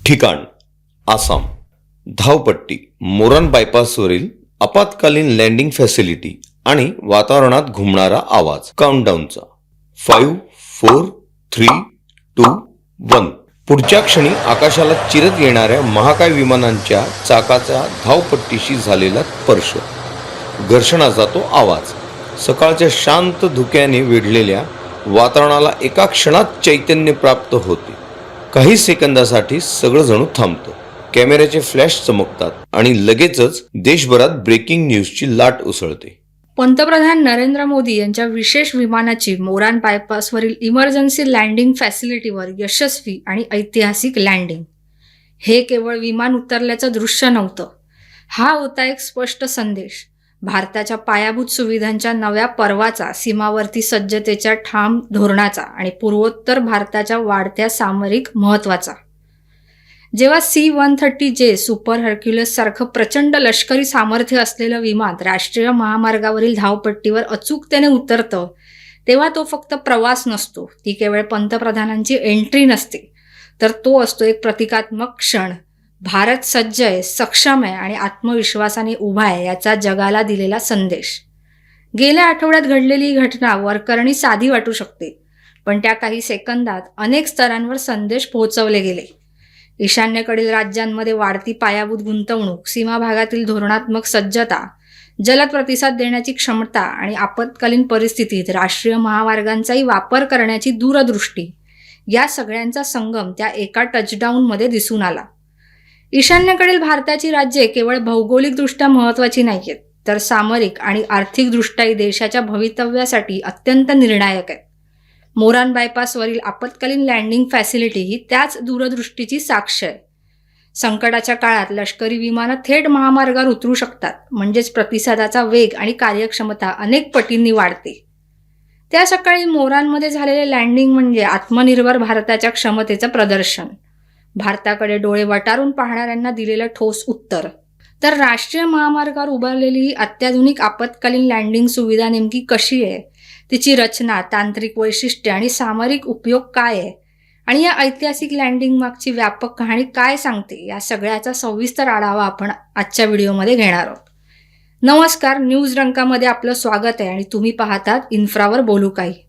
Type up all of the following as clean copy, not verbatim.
ठिकाण आसाम. धावपट्टी, मोरान बायपासवरील आपत्कालीन लँडिंग फॅसिलिटी आणि वातावरणात घुमणारा आवाज. काउंटडाऊनचा 5, 4, 3, 2, 1. पुढच्या क्षणी आकाशाला चिरत येणाऱ्या महाकाय विमानांच्या चाकाचा धावपट्टीशी झालेला स्पर्श, घर्षणाचा तो आवाज, सकाळच्या शांत धुक्याने वेढलेल्या वातावरणाला एका क्षणात चैतन्य प्राप्त होते. काही सेकंदासाठी सगळं जणू थांबतं. कॅमेऱ्याचे फ्लॅश चमकतात आणि लगेचच देशभरात ब्रेकिंग न्यूजची लाट उसळते. पंतप्रधान नरेंद्र मोदी यांच्या विशेष विमानाची मोरान बायपासवरील इमर्जन्सी लँडिंग फॅसिलिटीवर यशस्वी आणि ऐतिहासिक लँडिंग. हे केवळ विमान उतरल्याचं दृश्य नव्हतं. हा होता एक स्पष्ट संदेश भारताच्या पायाभूत सुविधांच्या नव्या पर्वाचा, सीमावर्ती सज्जतेच्या ठाम धोरणाचा आणि पूर्वोत्तर भारताच्या वाढत्या सामरिक महत्त्वाचा. जेव्हा C-130J सुपर हर्क्युलस सारखं प्रचंड लष्करी सामर्थ्य असलेलं विमान राष्ट्रीय महामार्गावरील धावपट्टीवर अचूकतेने उतरतं, तेव्हा तो फक्त प्रवास नसतो, ती केवळ पंतप्रधानांची एंट्री नसते, तर तो असतो एक प्रतिकात्मक क्षण. भारत सज्ज आहे, सक्षम आहे आणि आत्मविश्वासाने उभा आहे याचा जगाला दिलेला संदेश. गेल्या आठवड्यात घडलेली ही घटना वरकरणी साधी वाटू शकते, पण त्या काही सेकंदात अनेक स्तरांवर संदेश पोहोचवले गेले. ईशान्येकडील राज्यांमध्ये वाढती पायाभूत गुंतवणूक, सीमा भागातील धोरणात्मक सज्जता, जलद प्रतिसाद देण्याची क्षमता आणि आपत्कालीन परिस्थितीत राष्ट्रीय महामार्गांचाही वापर करण्याची दूरदृष्टी, या सगळ्यांचा संगम त्या एका टचडाऊनमध्ये दिसून आला. ईशान्येकडील भारताची राज्ये केवळ भौगोलिकदृष्ट्या महत्त्वाची नाहीत, तर सामरिक आणि आर्थिकदृष्ट्याही देशाच्या भवितव्यासाठी अत्यंत निर्णायक आहेत. मोरान बायपासवरील आपत्कालीन लँडिंग फॅसिलिटी ही त्याच दूरदृष्टीची साक्ष आहे. संकटाच्या काळात लष्करी विमानं थेट महामार्गावर उतरू शकतात, म्हणजेच प्रतिसादाचा वेग आणि कार्यक्षमता अनेक पटींनी वाढते. त्या सकाळी मोरानमध्ये झालेले लँडिंग म्हणजे आत्मनिर्भर भारताच्या क्षमतेचं प्रदर्शन. भारताकडे डोळे वटारून पाहणाऱ्यांना दिलेलं ठोस उत्तर. तर राष्ट्रीय महामार्गावर उभारलेली ही अत्याधुनिक आपत्कालीन लँडिंग सुविधा नेमकी कशी आहे, तिची रचना, तांत्रिक वैशिष्ट्ये आणि सामरिक उपयोग काय आहे, आणि या ऐतिहासिक लँडिंग मागची व्यापक कहाणी काय सांगते, या सगळ्याचा सविस्तर आढावा आपण आजच्या व्हिडिओमध्ये घेणार आहोत. नमस्कार, न्यूज रंकामध्ये आपलं स्वागत आहे आणि तुम्ही पाहतात इन्फ्रावर बोलू काही.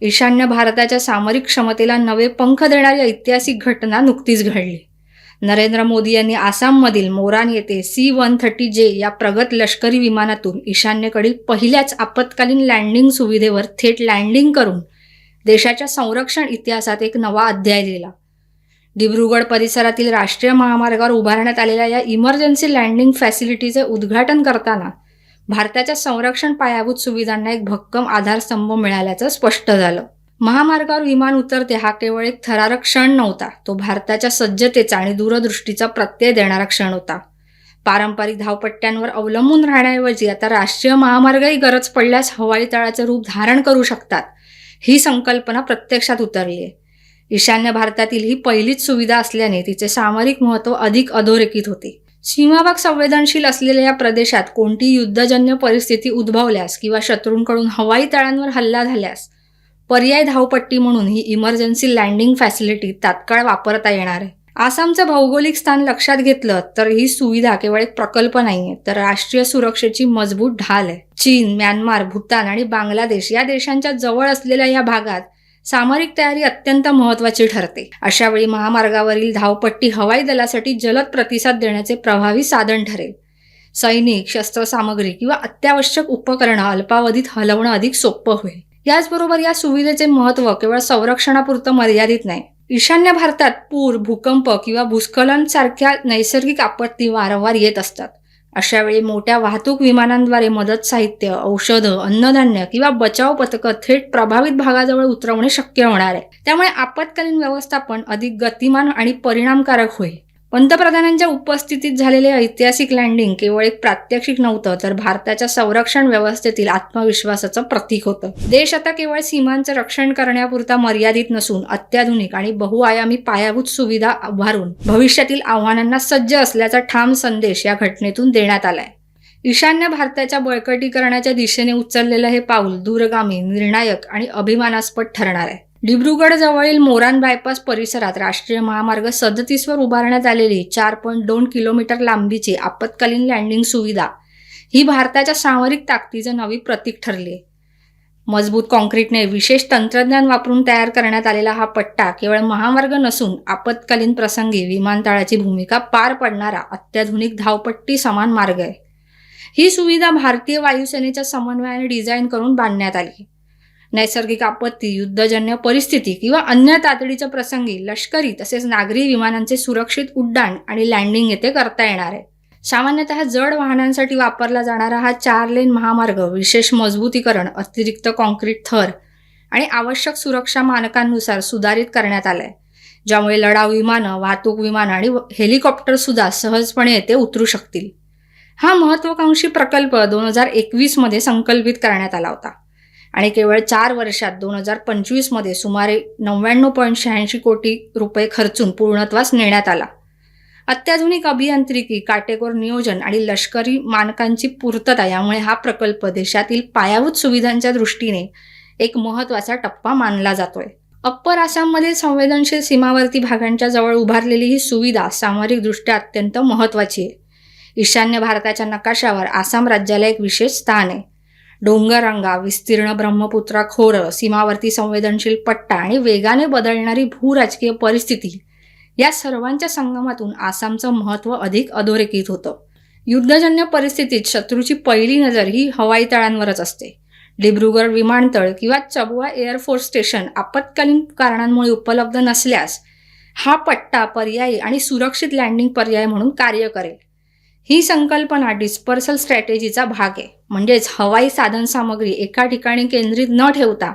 ईशान्य भारताच्या सामरिक क्षमतेला नवे पंख देणारी ऐतिहासिक घटना नुकतीच घडली. नरेंद्र मोदी यांनी आसाममधील मोरान येथे C-130J या प्रगत लष्करी विमानातून ईशान्येकडील पहिल्याच आपत्कालीन लँडिंग सुविधेवर थेट लँडिंग करून देशाच्या संरक्षण इतिहासात एक नवा अध्याय लिहिला. दिब्रुगड परिसरातील राष्ट्रीय महामार्गावर उभारण्यात आलेल्या या इमर्जन्सी लँडिंग फॅसिलिटीचे उद्घाटन करताना भारताच्या संरक्षण पायाभूत सुविधांना एक भक्कम आधारस्तंभ मिळाल्याचं स्पष्ट झालं. महामार्गावर विमान उतरते हा केवळ एक थरारक क्षण नव्हता, तो भारताच्या सज्जतेचा आणि दूरदृष्टीचा प्रत्यय देणारा क्षण होता. पारंपरिक धावपट्ट्यांवर अवलंबून राहण्याऐवजी आता राष्ट्रीय महामार्गही गरज पडल्यास हवाई तळाचे रूप धारण करू शकतात, ही संकल्पना प्रत्यक्षात उतरली आहे. ईशान्य भारतातील ही पहिलीच सुविधा असल्याने तिचे सामरिक महत्त्व अधिक अधोरेखित होते. सीमाभाग संवेदनशील असलेल्या या प्रदेशात कोणती युद्धजन्य परिस्थिती उद्भवल्यास किंवा शत्रूंकडून हवाई तळांवर हल्ला झाल्यास पर्याय धावपट्टी म्हणून ही इमर्जन्सी लँडिंग फॅसिलिटी तात्काळ वापरता येणार आहे. आसामचं भौगोलिक स्थान लक्षात घेतलं तर ही सुविधा केवळ एक प्रकल्प नाहीये, तर राष्ट्रीय सुरक्षेची मजबूत ढाल आहे. चीन, म्यानमार, भूतान आणि बांगलादेश या देशांच्या जवळ असलेल्या या भागात सामरिक तयारी अत्यंत महत्त्वाची ठरते. अशा वेळी महामार्गावरील धावपट्टी हवाई दलासाठी जलद प्रतिसाद देण्याचे प्रभावी साधन ठरेल. सैनिक, शस्त्रसामग्री किंवा अत्यावश्यक उपकरणं अल्पावधीत हलवणं अधिक सोपं होईल. याचबरोबर या सुविधेचे महत्त्व केवळ संरक्षणापुरतं मर्यादित नाही. ईशान्य भारतात पूर, भूकंप किंवा भूस्खलन सारख्या नैसर्गिक आपत्ती वारंवार येत असतात. अशा वेळी मोठ्या वाहतूक विमानांद्वारे मदत साहित्य, औषधं, अन्नधान्य किंवा बचाव पथकं थेट प्रभावित भागाजवळ उतरवणे शक्य होणार आहे. त्यामुळे आपत्कालीन व्यवस्थापन अधिक गतिमान आणि परिणामकारक होईल. पंतप्रधानांच्या उपस्थितीत झालेले ऐतिहासिक लँडिंग केवळ एक प्रात्यक्षिक नव्हतं, तर भारताच्या संरक्षण व्यवस्थेतील आत्मविश्वासाचं प्रतीक होतं. देश आता केवळ सीमांचं रक्षण करण्यापुरता मर्यादित नसून अत्याधुनिक आणि बहुआयामी पायाभूत सुविधा उभारून भविष्यातील आव्हानांना सज्ज असल्याचा ठाम संदेश या घटनेतून देण्यात आलाय. ईशान्य भारताच्या बळकटीकरणाच्या दिशेने उचललेलं हे पाऊल दूरगामी, निर्णायक आणि अभिमानास्पद ठरणार आहे. डिब्रुगड जवळील मोरान बायपास परिसरात राष्ट्रीय महामार्ग 37 वर उभारण्यात आलेली 4.2 किलोमीटर लांबीची आपत्कालीन लँडिंग सुविधा ही भारताच्या सामरिक ताकदीचं नवी प्रतीक ठरली आहे. मजबूत कॉन्क्रीटने विशेष तंत्रज्ञान वापरून तयार करण्यात आलेला हा पट्टा केवळ महामार्ग नसून आपत्कालीन प्रसंगी विमानतळाची भूमिका पार पडणारा अत्याधुनिक धावपट्टी समान मार्ग आहे. ही सुविधा भारतीय वायुसेनेच्या समन्वयाने डिझाईन करून बांधण्यात आली. नैसर्गिक आपत्ती, युद्धजन्य परिस्थिती किंवा अन्य तातडीच्या प्रसंगी लष्करी तसेच नागरी विमानांचे सुरक्षित उड्डाण आणि लँडिंग येथे करता येणार आहे. सामान्यतः जड वाहनांसाठी वापरला जाणारा हा 4 लेन महामार्ग विशेष मजबूतीकरण, अतिरिक्त कॉन्क्रीट थर आणि आवश्यक सुरक्षा मानकांनुसार सुधारित करण्यात आलाय, ज्यामुळे लढाऊ विमानं, वाहतूक विमानं आणि हेलिकॉप्टर सुद्धा सहजपणे येथे उतरू शकतील. हा महत्वाकांक्षी प्रकल्प 2021 मध्ये संकल्पित करण्यात आला होता आणि केवळ 4 वर्षात 2025 मध्ये सुमारे 99.86 कोटी रुपये खर्चून पूर्णत्वास नेण्यात आला. अत्याधुनिक अभियांत्रिकी, काटेकोर नियोजन आणि लष्करी मानकांची पूर्तता यामुळे हा प्रकल्प देशातील पायाभूत सुविधांच्या दृष्टीने एक महत्त्वाचा टप्पा मानला जातोय. अप्पर आसाममधील संवेदनशील सीमावर्ती भागांच्या जवळ उभारलेली ही सुविधा सामरिकदृष्ट्या अत्यंत महत्त्वाची आहे. ईशान्य भारताच्या नकाशावर आसाम राज्याला एक विशेष स्थान आहे. डोंगररांगा, विस्तीर्ण ब्रह्मपुत्रा खोरं, सीमावर्ती संवेदनशील पट्टा आणि वेगाने बदलणारी भूराजकीय परिस्थिती या सर्वांच्या संगमातून आसामचं महत्त्व अधिक अधोरेखित होतं. युद्धजन्य परिस्थितीत शत्रूची पहिली नजर ही हवाई तळांवरच असते. डिब्रुगड विमानतळ किंवा चबुआ एअरफोर्स स्टेशन आपत्कालीन कारणांमुळे उपलब्ध नसल्यास हा पट्टा पर्यायी आणि सुरक्षित लँडिंग पर्याय म्हणून कार्य करेल. ही संकल्पना डिस्पर्सल स्ट्रॅटेजीचा भाग आहे, म्हणजेच हवाई साधनसामग्री एका ठिकाणी केंद्रित न ठेवता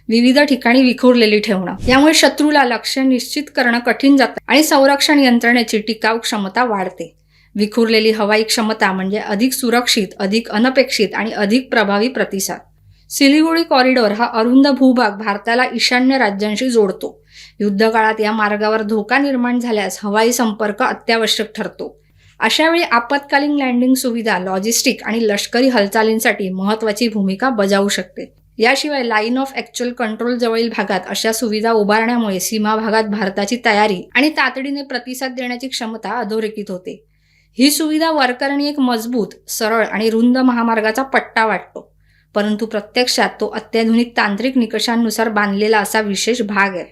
विविध ठिकाणी विखुरलेली ठेवणं. यामुळे शत्रूला लक्ष्य निश्चित करणं कठीण जातं आणि संरक्षण यंत्रणेची टिकाऊ क्षमता वाढते. विखुरलेली हवाई क्षमता म्हणजे अधिक सुरक्षित, अधिक अनपेक्षित आणि अधिक प्रभावी प्रतिसाद. सिलिगुडी कॉरिडॉर हा अरुंद भूभाग भारताला ईशान्य राज्यांशी जोडतो. युद्धकाळात या मार्गावर धोका निर्माण झाल्यास हवाई संपर्क अत्यावश्यक ठरतो. अशावेळी आपत्कालीन लँडिंग सुविधा लॉजिस्टिक आणि लष्करी हालचालींसाठी महत्त्वाची भूमिका बजावू शकते. याशिवाय लाईन ऑफ ॲक्च्युअल कंट्रोल जवळील भागात अशा सुविधा उभारण्यामुळे सीमा भागात भारताची तयारी आणि तातडीने प्रतिसाद देण्याची क्षमता अधोरेखित होते. ही सुविधा वारकऱ्यांनी एक मजबूत, सरळ आणि रुंद महामार्गाचा पट्टा वाटतो, परंतु प्रत्यक्षात तो अत्याधुनिक तांत्रिक निकषांनुसार बांधलेला असा विशेष भाग आहे,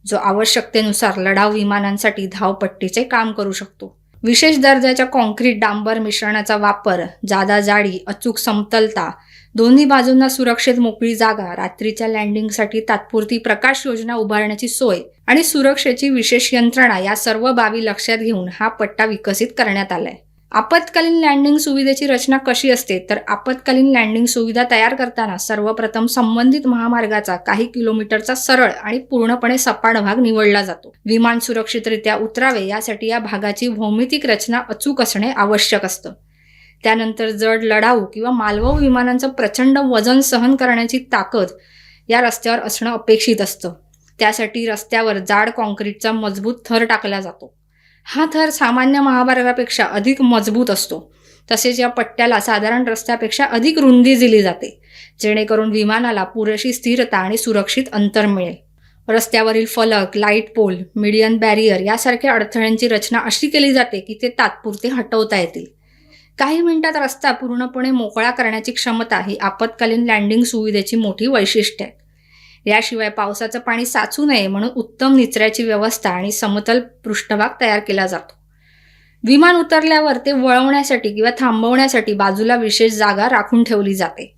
जो आवश्यकतेनुसार लढाऊ विमानांसाठी धावपट्टीचे काम करू शकतो. विशेष दर्जाच्या कॉन्क्रीट डांबर मिश्रणाचा वापर, जादा जाडी, अचूक समतलता, दोन्ही बाजूंना सुरक्षित मोकळी जागा, रात्रीच्या लँडिंगसाठी तात्पुरती प्रकाश योजना उभारण्याची सोय आणि सुरक्षेची विशेष यंत्रणा या सर्व बाबी लक्षात घेऊन हा पट्टा विकसित करण्यात आलाय. आपत्कालीन लँडिंग सुविधेची रचना कशी असते तर आपत्कालीन लँडिंग सुविधा तयार करताना सर्वप्रथम संबंधित महामार्गाचा काही किलोमीटरचा सरळ आणि पूर्णपणे सपाट भाग निवडला जातो. विमान सुरक्षितरित्या उतरावे यासाठी या भागाची भौमितिक रचना अचूक असणे आवश्यक असतं. त्यानंतर जड लढाऊ किंवा मालवाहू विमानांचं प्रचंड वजन सहन करण्याची ताकद या रस्त्यावर असणं अपेक्षित असतं. त्यासाठी रस्त्यावर जाड कॉन्क्रीटचा मजबूत थर टाकला जातो. हा थर सामान्य महामार्गापेक्षा अधिक मजबूत असतो. तसेच या पट्ट्याला साधारण रस्त्यापेक्षा अधिक रुंदी दिली जाते, जेणेकरून विमानाला पुरेशी स्थिरता आणि सुरक्षित अंतर मिळेल. रस्त्यावरील फलक, लाईट पोल, मीडियन बॅरियर यासारख्या अडथळ्यांची रचना अशी केली जाते की ते तात्पुरते हटवता येतील. काही मिनिटात रस्ता पूर्णपणे मोकळा करण्याची क्षमता ही आपत्कालीन लँडिंग सुविधेची मोठी वैशिष्ट्य आहे. याशिवाय पावसाचं पाणी साचू नये म्हणून उत्तम निचऱ्याची व्यवस्था आणि समतल पृष्ठभाग तयार केला जातो. विमान उतरल्यावर ते वळवण्यासाठी किंवा थांबवण्यासाठी बाजूला विशेष जागा राखून ठेवली जाते.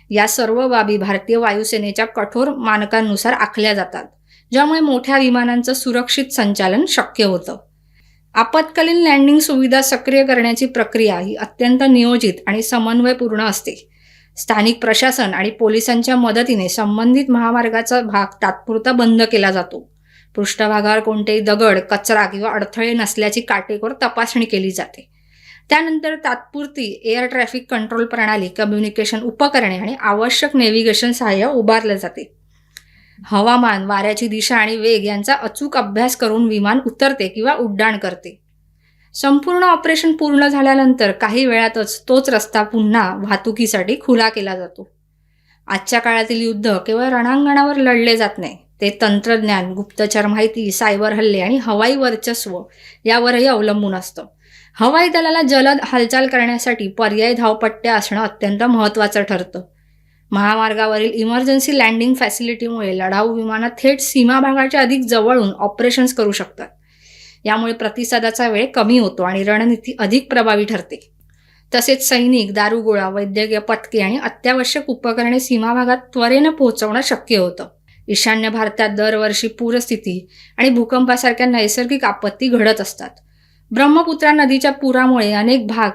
या सर्व बाबी भारतीय वायुसेनेच्या कठोर मानकांनुसार आखल्या जातात, ज्यामुळे मोठ्या विमानांचं सुरक्षित संचालन शक्य होतं. आपत्कालीन लँडिंग सुविधा सक्रिय करण्याची प्रक्रिया ही अत्यंत नियोजित आणि समन्वयपूर्ण असते. स्थानिक प्रशासन आणि पोलिसांच्या मदतीने संबंधित महामार्गाचा भाग तात्पुरता बंद केला जातो. पृष्ठभागावर कोणतेही दगड, कचरा किंवा अडथळे नसल्याची काटेकोर तपासणी केली जाते. त्यानंतर तात्पुरती एअर ट्रॅफिक कंट्रोल प्रणाली, कम्युनिकेशन उपकरणे आणि आवश्यक नेव्हिगेशन सहाय्य उभारले जाते. हवामान, वाऱ्याची दिशा आणि वेग यांचा अचूक अभ्यास करून विमान उतरते किंवा उड्डाण करते. संपूर्ण ऑपरेशन पूर्ण झाल्यानंतर काही वेळातच तोच रस्ता पुन्हा वाहतुकीसाठी खुला केला जातो. आजच्या काळातील युद्ध केवळ रणांगणावर लढले जात नाही, ते तंत्रज्ञान, गुप्तचर माहिती, सायबर हल्ले आणि हवाई वर्चस्व यावरही अवलंबून असतं. हवाई दलाला जलद हालचाल करण्यासाठी पर्यायी धावपट्ट्या असणं अत्यंत महत्त्वाचं ठरतं. महामार्गावरील इमर्जन्सी लँडिंग फॅसिलिटीमुळे लढाऊ विमानं थेट सीमा भागाच्या अधिक जवळून ऑपरेशन्स करू शकतात. यामुळे प्रतिसादाचा वेळ कमी होतो आणि रणनीती अधिक प्रभावी ठरते. तसेच सैनिक, दारुगोळा, वैद्यकीय पथके आणि अत्यावश्यक उपकरणे सीमा भागात त्वरेनं पोहोचवणं शक्य होतं. ईशान्य भारतात दरवर्षी पूरस्थिती आणि भूकंपासारख्या नैसर्गिक आपत्ती घडत असतात. ब्रह्मपुत्रा नदीच्या पुरामुळे अनेक भाग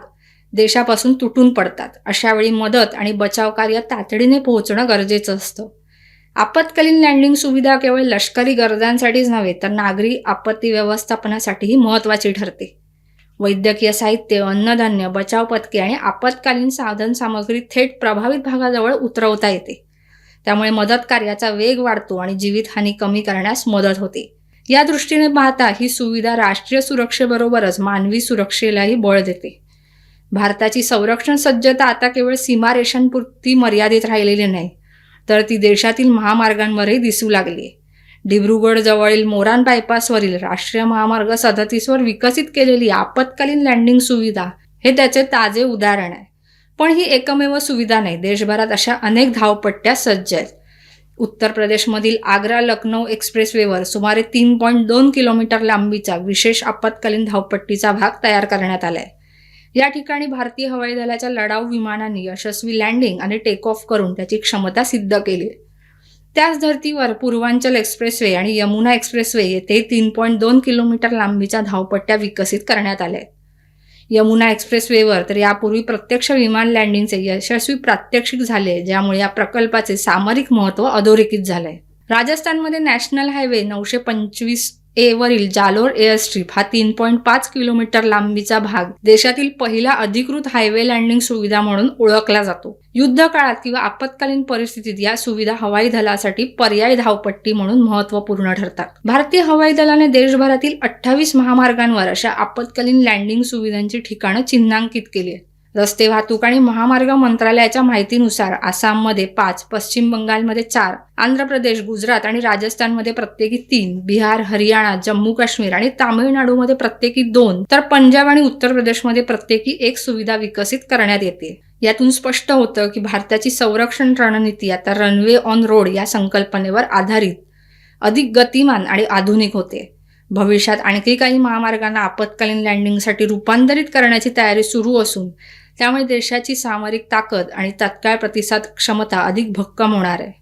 देशापासून तुटून पडतात. अशावेळी मदत आणि बचाव कार्य तातडीने पोहोचणं गरजेचं असतं. आपत्कालीन लँडिंग सुविधा केवळ लष्करी गरजांसाठीच नव्हे तर नागरी आपत्ती व्यवस्थापनासाठीही महत्त्वाची ठरते. वैद्यकीय साहित्य, अन्नधान्य, बचाव पथके आणि आपत्कालीन साधनसामग्री थेट प्रभावित भागाजवळ उतरवता येते. त्यामुळे मदत कार्याचा वेग वाढतो आणि जीवितहानी कमी करण्यास मदत होते. या दृष्टीने पाहता ही सुविधा राष्ट्रीय सुरक्षेबरोबरच मानवी सुरक्षेलाही बळ देते. भारताची संरक्षण सज्जता आता केवळ सीमारेषांपुरती मर्यादित राहिलेली नाही, तर ती देशातील महामार्गांवरही दिसू लागली आहे. डिब्रुगड जवळील मोरान बायपासवरील राष्ट्रीय महामार्ग 37वर विकसित केलेली आपत्कालीन लँडिंग सुविधा हे त्याचे ताजे उदाहरण आहे. पण ही एकमेव सुविधा नाही. देशभरात अशा अनेक धावपट्ट्या सज्ज आहेत. उत्तर प्रदेशमधील आग्रा लखनौ एक्सप्रेसवेवर सुमारे 3.2 किलोमीटर लांबीचा विशेष आपत्कालीन धावपट्टीचा भाग तयार करण्यात आलाय. या ठिकाणी भारतीय हवाई दलाच्या लढाऊ विमानांनी यशस्वी लँडिंग आणि टेक ऑफ करून त्याची क्षमता सिद्ध केली. त्याच धर्तीवर पूर्वांचल एक्सप्रेसवे आणि यमुना एक्सप्रेसवे येथे 3.2 किलोमीटर लांबीच्या धावपट्ट्या विकसित करण्यात आल्या. यमुना एक्सप्रेसवेवर तर यापूर्वी प्रत्यक्ष विमान लँडिंगचे यशस्वी प्रात्यक्षिक झाले, ज्यामुळे या प्रकल्पाचे सामरिक महत्त्व अधोरेखित झाले. राजस्थानमध्ये नॅशनल हायवे 925A वरील जालोर एअरस्ट्रीप हा 3.5 किलोमीटर लांबीचा भाग देशातील पहिला अधिकृत हायवे लँडिंग सुविधा म्हणून ओळखला जातो. युद्ध काळात किंवा आपत्कालीन परिस्थितीत या सुविधा हवाई दलासाठी पर्यायी धावपट्टी म्हणून महत्त्वपूर्ण ठरतात. भारतीय हवाई दलाने देशभरातील 28 महामार्गांवर अशा आपत्कालीन लँडिंग सुविधांची ठिकाणं चिन्हांकित केली आहेत. रस्ते वाहतूक आणि महामार्ग मंत्रालयाच्या माहितीनुसार आसाममध्ये 5, पश्चिम बंगालमध्ये 4, आंध्र प्रदेश, गुजरात आणि राजस्थानमध्ये प्रत्येकी 3, बिहार, हरियाणा, जम्मू काश्मीर आणि तामिळनाडूमध्ये प्रत्येकी 2, तर पंजाब आणि उत्तर प्रदेशमध्ये प्रत्येकी 1 सुविधा विकसित करण्यात येते. यातून स्पष्ट होतं की भारताची संरक्षण रणनीती आता रनवे ऑन रोड या संकल्पनेवर आधारित अधिक गतिमान आणि आधुनिक होते. भविष्यात आणखी काही महामार्गांना आपत्कालीन लँडिंगसाठी रूपांतरित करण्याची तयारी सुरू असून त्यामुळे देशाची सामरिक ताकद आणि तत्काळ प्रतिसाद क्षमता अधिक भक्कम होणार आहे.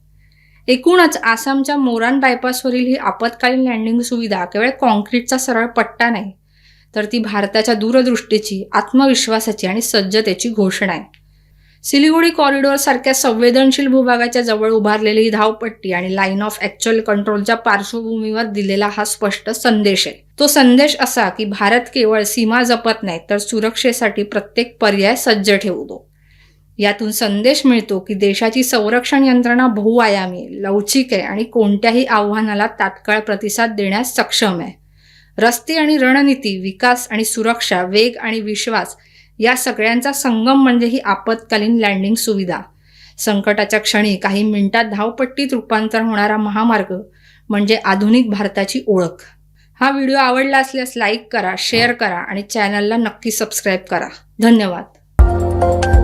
एकूणच आसामच्या मोरान बायपासवरील ही आपत्कालीन लँडिंग सुविधा केवळ कॉन्क्रीटचा सरळ पट्टा नाही, तर ती भारताच्या दूरदृष्टीची, आत्मविश्वासाची आणि सज्जतेची घोषणा आहे. सिलिगुडी कॉरिडॉर सारख्या संवेदनशील भूभागाच्या जवळ उभारलेली ही धावपट्टी आणि लाईन ऑफ ॲक्च्युअल कंट्रोलच्या पार्श्वभूमीवर दिलेला हा स्पष्ट संदेश आहे. तो संदेश असा की भारत केवळ सीमा जपत नाही, तर सुरक्षेसाठी प्रत्येक पर्याय सज्ज ठेवतो. यातून संदेश मिळतो की देशाची संरक्षण यंत्रणा बहुआयामी, लवचिक आहे आणि कोणत्याही आव्हानाला तात्काळ प्रतिसाद देण्यास सक्षम आहे. रस्ते आणि रणनीती, विकास आणि सुरक्षा, वेग आणि विश्वास या सगळ्यांचा संगम म्हणजे ही आपत्कालीन लँडिंग सुविधा. संकटाच्या क्षणी काही मिनिटात धावपट्टीत रूपांतर होणारा महामार्ग म्हणजे आधुनिक भारताची ओळख. हा व्हिडिओ आवडला असल्यास लाईक करा, शेअर करा आणि चॅनलला नक्की सबस्क्राईब करा. धन्यवाद.